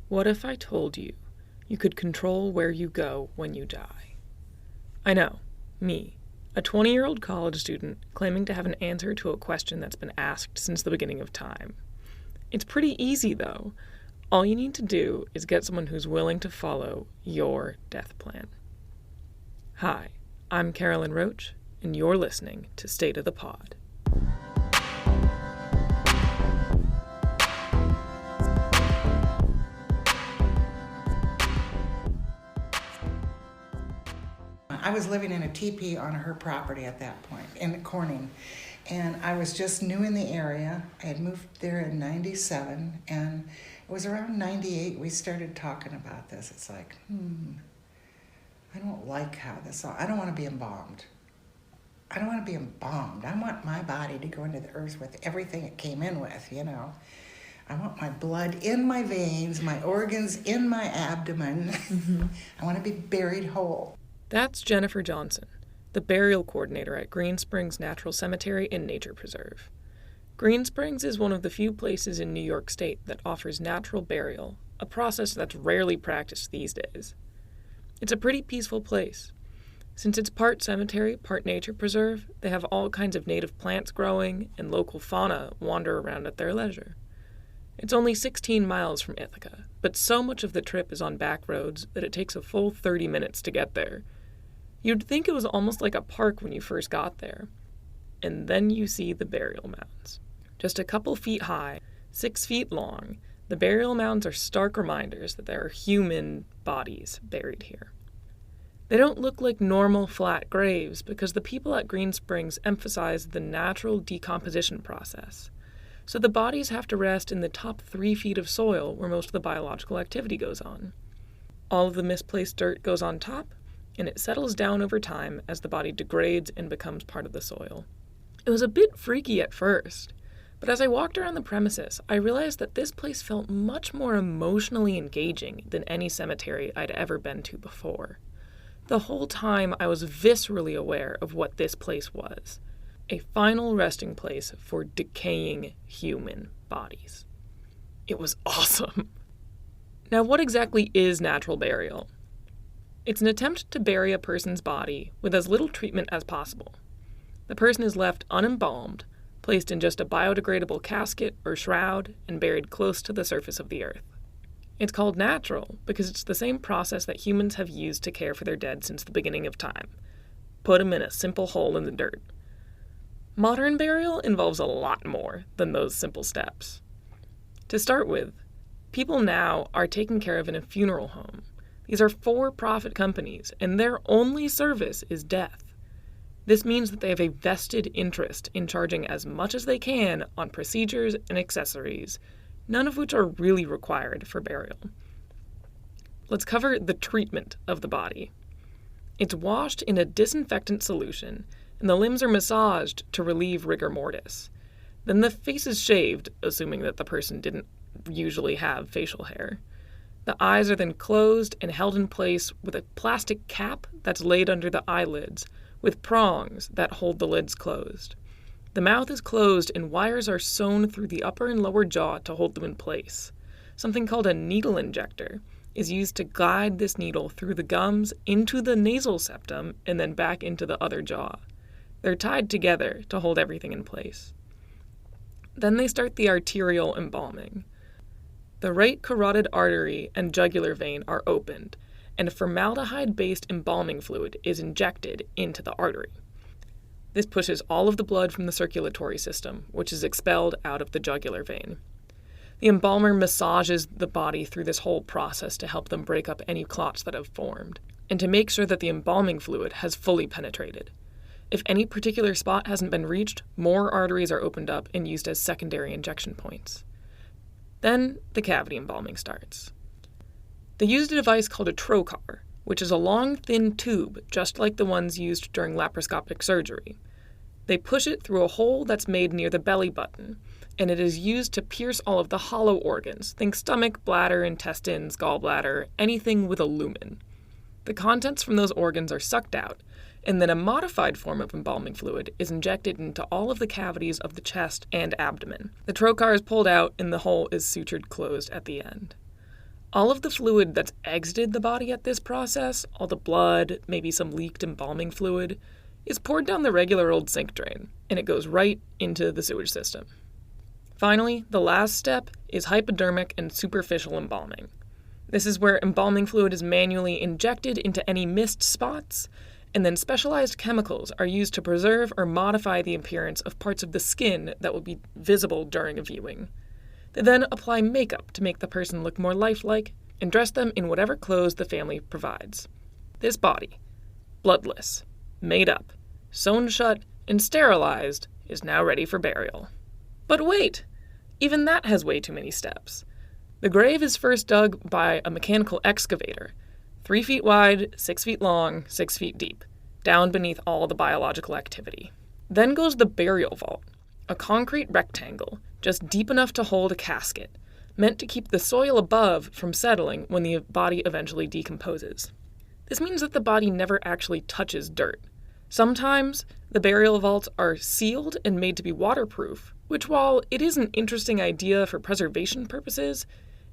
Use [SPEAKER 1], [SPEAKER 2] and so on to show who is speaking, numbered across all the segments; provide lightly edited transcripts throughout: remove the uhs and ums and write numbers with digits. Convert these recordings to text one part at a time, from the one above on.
[SPEAKER 1] What if I told you you could control where you go when you die? I know, me, a 20-year-old college student claiming to have an answer to a question that's been asked since the beginning of time. It's pretty easy, though. All you need to do is get someone who's willing to follow your death plan. Hi, I'm Carolyn Roche, and you're listening to State of the Pod.
[SPEAKER 2] I was living in a teepee on her property at that point, in Corning, and I was just new in the area. I had moved there in 97, and it was around 98 we started talking about this. It's like, I don't like how this all, I don't want to be embalmed. I want my body to go into the earth with everything it came in with, you know. I want my blood in my veins, my organs in my abdomen. I want to be buried whole.
[SPEAKER 1] That's Jennifer Johnson, the burial coordinator at Green Springs Natural Cemetery and Nature Preserve. Green Springs is one of the few places in New York State that offers natural burial, a process that's rarely practiced these days. It's a pretty peaceful place. Since it's part cemetery, part nature preserve, they have all kinds of native plants growing, and local fauna wander around at their leisure. It's only 16 miles from Ithaca, but so much of the trip is on back roads that it takes a full 30 minutes to get there. You'd think it was almost like a park when you first got there. And then you see the burial mounds. Just a couple feet high, 6 feet long, the burial mounds are stark reminders that there are human bodies buried here. They don't look like normal flat graves because the people at Green Springs emphasize the natural decomposition process. So the bodies have to rest in the top 3 feet of soil where most of the biological activity goes on. All of the misplaced dirt goes on top, and it settles down over time as the body degrades and becomes part of the soil. It was a bit freaky at first, but as I walked around the premises, I realized that this place felt much more emotionally engaging than any cemetery I'd ever been to before. The whole time I was viscerally aware of what this place was. A final resting place for decaying human bodies. It was awesome. Now, what exactly is natural burial? It's an attempt to bury a person's body with as little treatment as possible. The person is left unembalmed, placed in just a biodegradable casket or shroud, and buried close to the surface of the earth. It's called natural because it's the same process that humans have used to care for their dead since the beginning of time. Put them in a simple hole in the dirt. Modern burial involves a lot more than those simple steps. To start with, people now are taken care of in a funeral home. These are for-profit companies, and their only service is death. This means that they have a vested interest in charging as much as they can on procedures and accessories, none of which are really required for burial. Let's cover the treatment of the body. It's washed in a disinfectant solution, and the limbs are massaged to relieve rigor mortis. Then the face is shaved, assuming that the person didn't usually have facial hair. The eyes are then closed and held in place with a plastic cap that's laid under the eyelids, with prongs that hold the lids closed. The mouth is closed and wires are sewn through the upper and lower jaw to hold them in place. Something called a needle injector is used to guide this needle through the gums into the nasal septum and then back into the other jaw. They're tied together to hold everything in place. Then they start the arterial embalming. The right carotid artery and jugular vein are opened, and formaldehyde-based embalming fluid is injected into the artery. This pushes all of the blood from the circulatory system, which is expelled out of the jugular vein. The embalmer massages the body through this whole process to help them break up any clots that have formed, and to make sure that the embalming fluid has fully penetrated. If any particular spot hasn't been reached, more arteries are opened up and used as secondary injection points. Then the cavity embalming starts. They used a device called a trocar, which is a long, thin tube just like the ones used during laparoscopic surgery. They push it through a hole that's made near the belly button, and it is used to pierce all of the hollow organs. Think stomach, bladder, intestines, gallbladder, anything with a lumen. The contents from those organs are sucked out, and then a modified form of embalming fluid is injected into all of the cavities of the chest and abdomen. The trocar is pulled out, and the hole is sutured closed at the end. All of the fluid that's exited the body at this process, all the blood, maybe some leaked embalming fluid, is poured down the regular old sink drain, and it goes right into the sewage system. Finally, the last step is hypodermic and superficial embalming. This is where embalming fluid is manually injected into any missed spots, and then specialized chemicals are used to preserve or modify the appearance of parts of the skin that will be visible during a viewing. They then apply makeup to make the person look more lifelike and dress them in whatever clothes the family provides. This body, bloodless, made up, sewn shut, and sterilized, is now ready for burial. But wait! Even that has way too many steps. The grave is first dug by a mechanical excavator, 3 feet wide, 6 feet long, 6 feet deep, down beneath all the biological activity. Then goes the burial vault, a concrete rectangle, just deep enough to hold a casket, meant to keep the soil above from settling when the body eventually decomposes. This means that the body never actually touches dirt. Sometimes, the burial vaults are sealed and made to be waterproof, which, while it is an interesting idea for preservation purposes,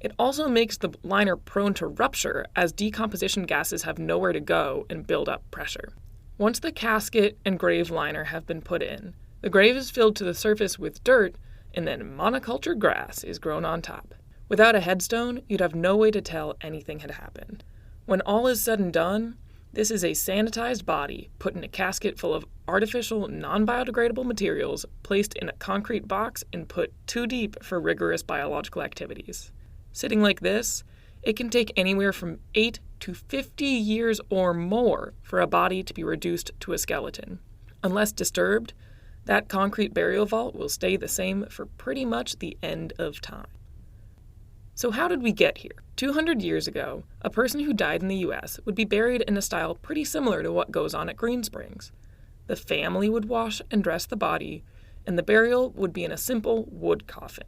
[SPEAKER 1] it also makes the liner prone to rupture as decomposition gases have nowhere to go and build up pressure. Once the casket and grave liner have been put in, the grave is filled to the surface with dirt, and then monoculture grass is grown on top. Without a headstone, you'd have no way to tell anything had happened. When all is said and done, this is a sanitized body put in a casket full of artificial, non-biodegradable materials placed in a concrete box and put too deep for rigorous biological activities. Sitting like this, it can take anywhere from 8 to 50 years or more for a body to be reduced to a skeleton. Unless disturbed, that concrete burial vault will stay the same for pretty much the end of time. So how did we get here? 200 years ago, a person who died in the U.S. would be buried in a style pretty similar to what goes on at Green Springs. The family would wash and dress the body, and the burial would be in a simple wood coffin.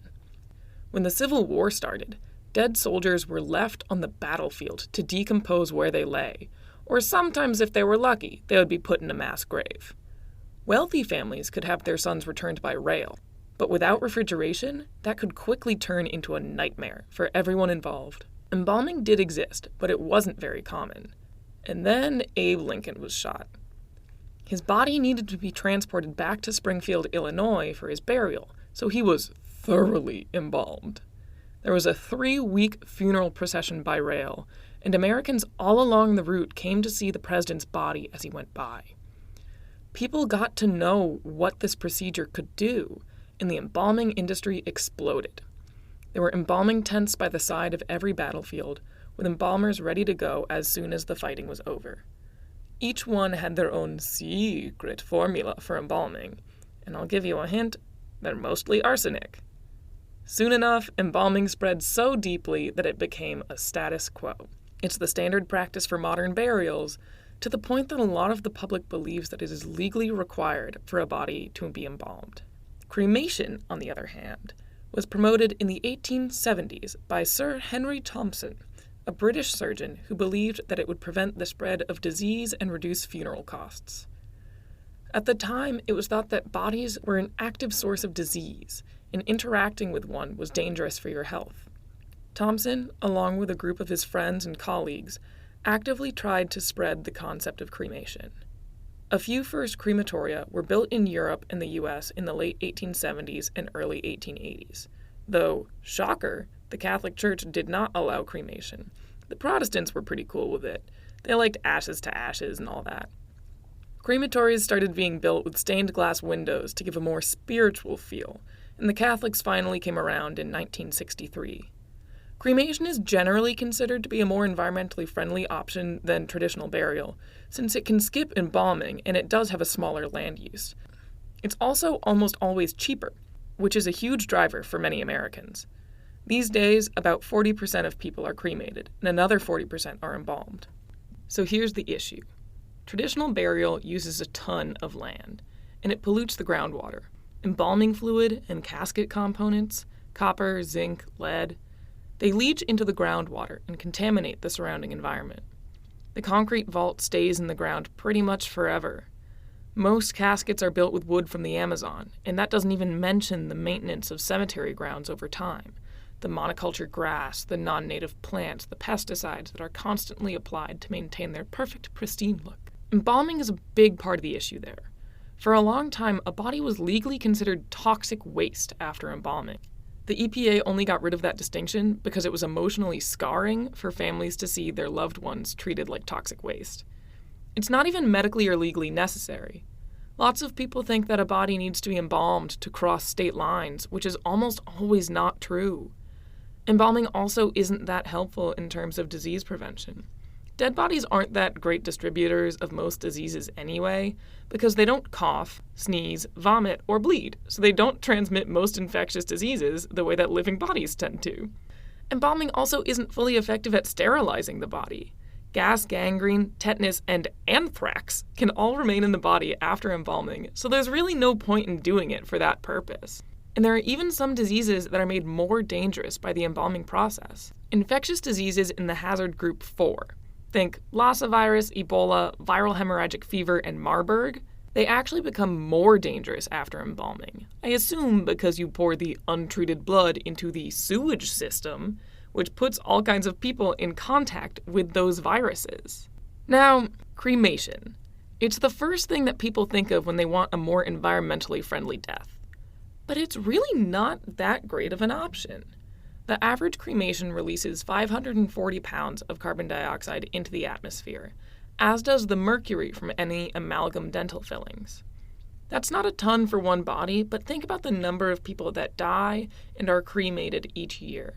[SPEAKER 1] When the Civil War started, dead soldiers were left on the battlefield to decompose where they lay, or sometimes, if they were lucky, they would be put in a mass grave. Wealthy families could have their sons returned by rail, but without refrigeration, that could quickly turn into a nightmare for everyone involved. Embalming did exist, but it wasn't very common. And then Abe Lincoln was shot. His body needed to be transported back to Springfield, Illinois for his burial, so he was thoroughly embalmed. There was a 3-week funeral procession by rail, and Americans all along the route came to see the president's body as he went by. People got to know what this procedure could do, and the embalming industry exploded. There were embalming tents by the side of every battlefield, with embalmers ready to go as soon as the fighting was over. Each one had their own secret formula for embalming, and I'll give you a hint, they're mostly arsenic. Soon enough, embalming spread so deeply that it became a status quo. It's the standard practice for modern burials, to the point that a lot of the public believes that it is legally required for a body to be embalmed. Cremation, on the other hand, was promoted in the 1870s by Sir Henry Thompson, a British surgeon who believed that it would prevent the spread of disease and reduce funeral costs. At the time, it was thought that bodies were an active source of disease, and interacting with one was dangerous for your health. Thompson, along with a group of his friends and colleagues, actively tried to spread the concept of cremation. A few first crematoria were built in Europe and the U.S. in the late 1870s and early 1880s, though, shocker, the Catholic Church did not allow cremation. The Protestants were pretty cool with it. They liked ashes to ashes and all that. Crematories started being built with stained glass windows to give a more spiritual feel, and the Catholics finally came around in 1963. Cremation is generally considered to be a more environmentally friendly option than traditional burial, since it can skip embalming and it does have a smaller land use. It's also almost always cheaper, which is a huge driver for many Americans. These days, about 40% of people are cremated, and another 40% are embalmed. So here's the issue. Traditional burial uses a ton of land, and it pollutes the groundwater. Embalming fluid and casket components, copper, zinc, lead, they leach into the groundwater and contaminate the surrounding environment. The concrete vault stays in the ground pretty much forever. Most caskets are built with wood from the Amazon, and that doesn't even mention the maintenance of cemetery grounds over time. the monoculture grass, the non-native plants, the pesticides that are constantly applied to maintain their perfect, pristine look. Embalming is a big part of the issue there. For a long time, a body was legally considered toxic waste after embalming. The EPA only got rid of that distinction because it was emotionally scarring for families to see their loved ones treated like toxic waste. It's not even medically or legally necessary. Lots of people think that a body needs to be embalmed to cross state lines, which is almost always not true. Embalming also isn't that helpful in terms of disease prevention. Dead bodies aren't that great distributors of most diseases anyway, because they don't cough, sneeze, vomit, or bleed, so they don't transmit most infectious diseases the way that living bodies tend to. Embalming also isn't fully effective at sterilizing the body. Gas, gangrene, tetanus, and anthrax can all remain in the body after embalming, so there's really no point in doing it for that purpose. And there are even some diseases that are made more dangerous by the embalming process. Infectious diseases in the hazard group 4. Think Lassa virus, Ebola, viral hemorrhagic fever, and Marburg. They actually become more dangerous after embalming. I assume because you pour the untreated blood into the sewage system, which puts all kinds of people in contact with those viruses. Now, cremation. It's the first thing that people think of when they want a more environmentally friendly death. But it's really not that great of an option. The average cremation releases 540 pounds of carbon dioxide into the atmosphere, as does the mercury from any amalgam dental fillings. That's not a ton for one body, but think about the number of people that die and are cremated each year.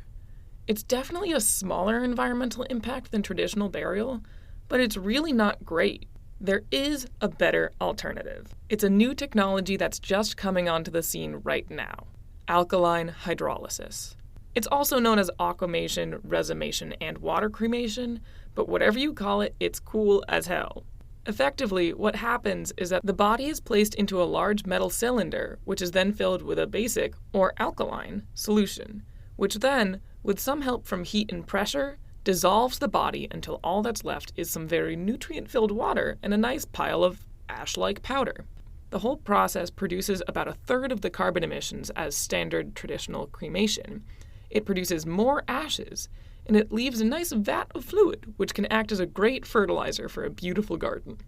[SPEAKER 1] It's definitely a smaller environmental impact than traditional burial, but it's really not great. There is a better alternative. It's a new technology that's just coming onto the scene right now: alkaline hydrolysis. It's also known as aquamation, resumation, and water cremation, but whatever you call it, it's cool as hell. Effectively, what happens is that the body is placed into a large metal cylinder, which is then filled with a basic, or alkaline, solution, which then, with some help from heat and pressure, dissolves the body until all that's left is some very nutrient-filled water and a nice pile of ash-like powder. The whole process produces about a third of the carbon emissions as standard traditional cremation. It produces more ashes, and it leaves a nice vat of fluid, which can act as a great fertilizer for a beautiful garden.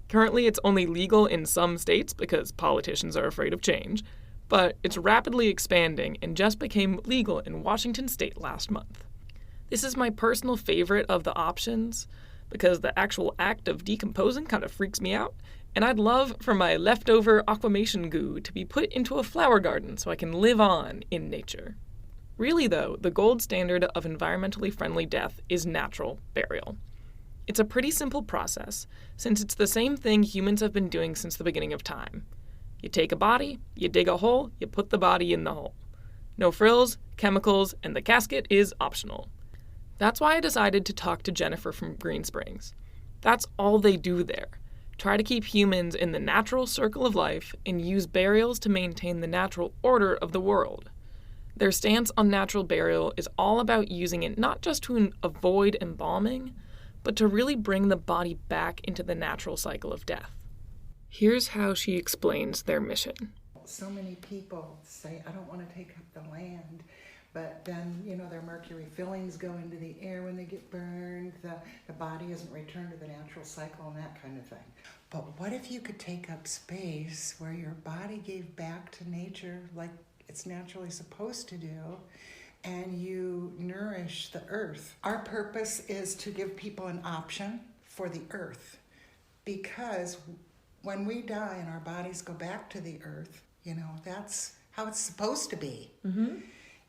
[SPEAKER 1] Currently, it's only legal in some states because politicians are afraid of change, but it's rapidly expanding and just became legal in Washington state last month. This is my personal favorite of the options because the actual act of decomposing kind of freaks me out, and I'd love for my leftover aquamation goo to be put into a flower garden so I can live on in nature. Really, though, the gold standard of environmentally friendly death is natural burial. It's a pretty simple process, since it's the same thing humans have been doing since the beginning of time. You take a body, you dig a hole, you put the body in the hole. No frills, chemicals, and the casket is optional. That's why I decided to talk to Jennifer from Green Springs. That's all they do there. Try to keep humans in the natural circle of life and use burials to maintain the natural order of the world. Their stance on natural burial is all about using it not just to avoid embalming, but to really bring the body back into the natural cycle of death. Here's how she explains their mission.
[SPEAKER 2] So many people say, I don't want to take up the land, but then, their mercury fillings go into the air when they get burned, the body isn't returned to the natural cycle and that kind of thing. But what if you could take up space where your body gave back to nature like it's naturally supposed to do, and you nourish the earth? Our purpose is to give people an option for the earth, because when we die and our bodies go back to the earth, that's how it's supposed to be. Mm-hmm.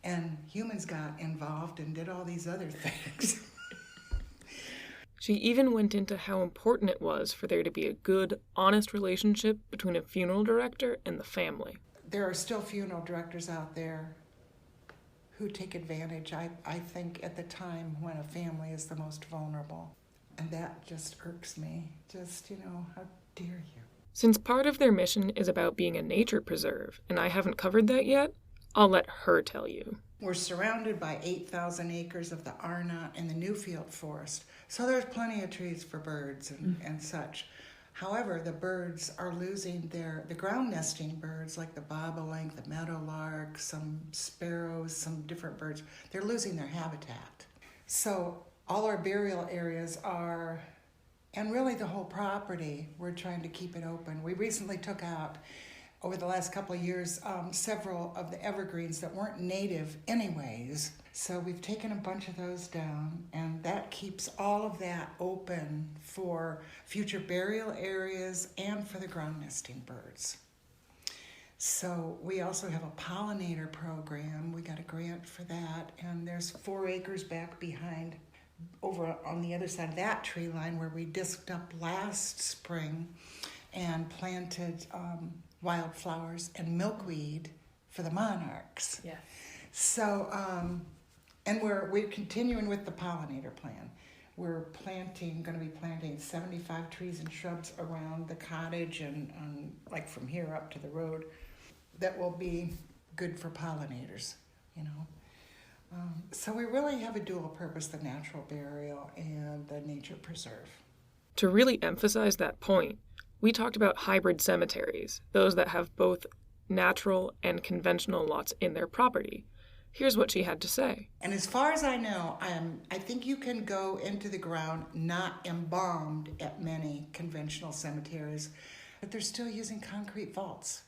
[SPEAKER 2] And humans got involved and did all these other things.
[SPEAKER 1] She even went into how important it was for there to be a good, honest relationship between a funeral director and the family.
[SPEAKER 2] There are still funeral directors out there who take advantage, I think, at the time when a family is the most vulnerable. And that just irks me. How dare you?
[SPEAKER 1] Since part of their mission is about being a nature preserve, and I haven't covered that yet, I'll let her tell you.
[SPEAKER 2] We're surrounded by 8,000 acres of the Arnott and the Newfield forest, so there's plenty of trees for birds and such. However, the birds are losing the ground nesting birds like the bobolink, the meadowlark, some sparrows, some different birds. They're losing their habitat. So all our burial areas are, and really the whole property, we're trying to keep it open. We recently took out, over the last couple of years, several of the evergreens that weren't native anyways. So we've taken a bunch of those down, and that keeps all of that open for future burial areas and for the ground nesting birds. So we also have a pollinator program. We got a grant for that, and there's 4 acres back behind, over on the other side of that tree line, where we disked up last spring and planted wildflowers and milkweed for the monarchs.
[SPEAKER 1] Yeah.
[SPEAKER 2] So, and we're continuing with the pollinator plan. We're going to be planting 75 trees and shrubs around the cottage and like from here up to the road that will be good for pollinators, you know. So we really have a dual purpose, the natural burial and the nature preserve.
[SPEAKER 1] To really emphasize that point, we talked about hybrid cemeteries, those that have both natural and conventional lots in their property. Here's what she had to say.
[SPEAKER 2] And as far as I know, I think you can go into the ground not embalmed at many conventional cemeteries, but they're still using concrete vaults.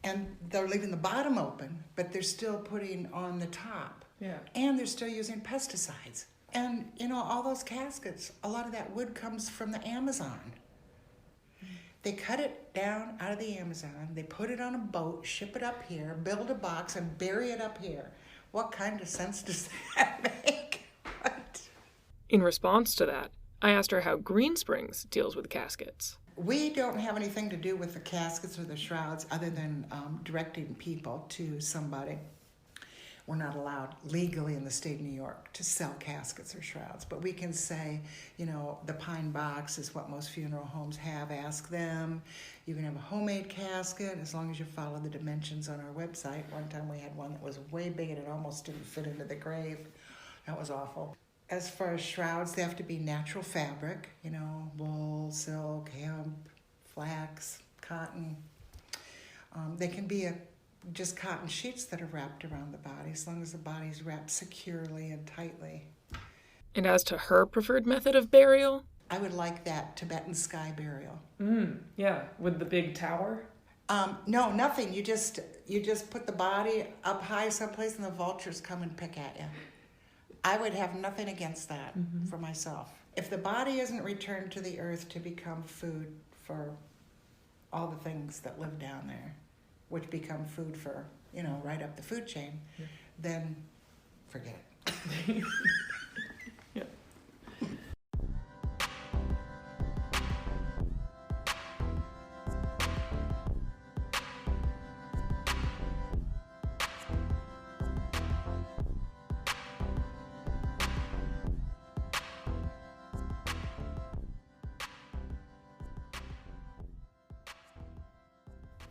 [SPEAKER 2] And they're leaving the bottom open, but they're still putting on the top.
[SPEAKER 1] Yeah.
[SPEAKER 2] And they're still using pesticides. And, you know, all those caskets, a lot of that wood comes from the Amazon. They cut it down out of the Amazon, they put it on a boat, ship it up here, build a box, and bury it up here. What kind of sense does that make? What?
[SPEAKER 1] In response to that, I asked her how Green Springs deals with caskets.
[SPEAKER 2] We don't have anything to do with the caskets or the shrouds other than directing people to somebody. We're not allowed legally in the state of New York to sell caskets or shrouds, but we can say, you know, the pine box is what most funeral homes have. Ask them. You can have a homemade casket as long as you follow the dimensions on our website. One time we had one that was way big and it almost didn't fit into the grave. That was awful. As far as shrouds, they have to be natural fabric, you know, wool, silk, hemp, flax, cotton. They can be just cotton sheets that are wrapped around the body, as long as the body's wrapped securely and tightly.
[SPEAKER 1] And as to her preferred method of burial?
[SPEAKER 2] I would like that Tibetan sky burial.
[SPEAKER 1] Yeah, with the big tower?
[SPEAKER 2] No, nothing. You just put the body up high someplace and the vultures come and pick at you. I would have nothing against that for myself. If the body isn't returned to the earth to become food for all the things that live down there, which become food for, you know, right up the food chain, then forget it.
[SPEAKER 1] Yeah.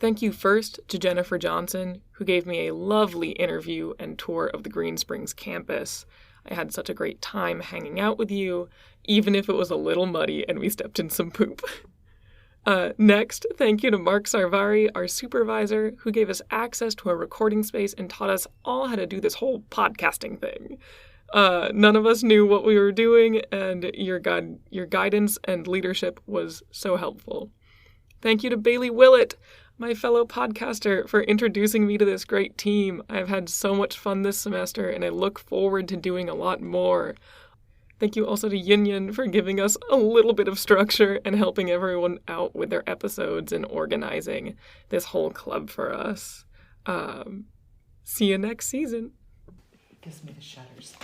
[SPEAKER 1] Thank you first to Jennifer Johnson, who gave me a lovely interview and tour of the Green Springs campus. I had such a great time hanging out with you, even if it was a little muddy and we stepped in some poop. Next, thank you to Mark Sarvari, our supervisor, who gave us access to a recording space and taught us all how to do this whole podcasting thing. None of us knew what we were doing, and your guidance and leadership was so helpful. Thank you to Bailey Willett, my fellow podcaster, for introducing me to this great team. I've had so much fun this semester, and I look forward to doing a lot more. Thank you also to Yin Yin for giving us a little bit of structure and helping everyone out with their episodes and organizing this whole club for us. See you next season.
[SPEAKER 2] Gives me the shudders.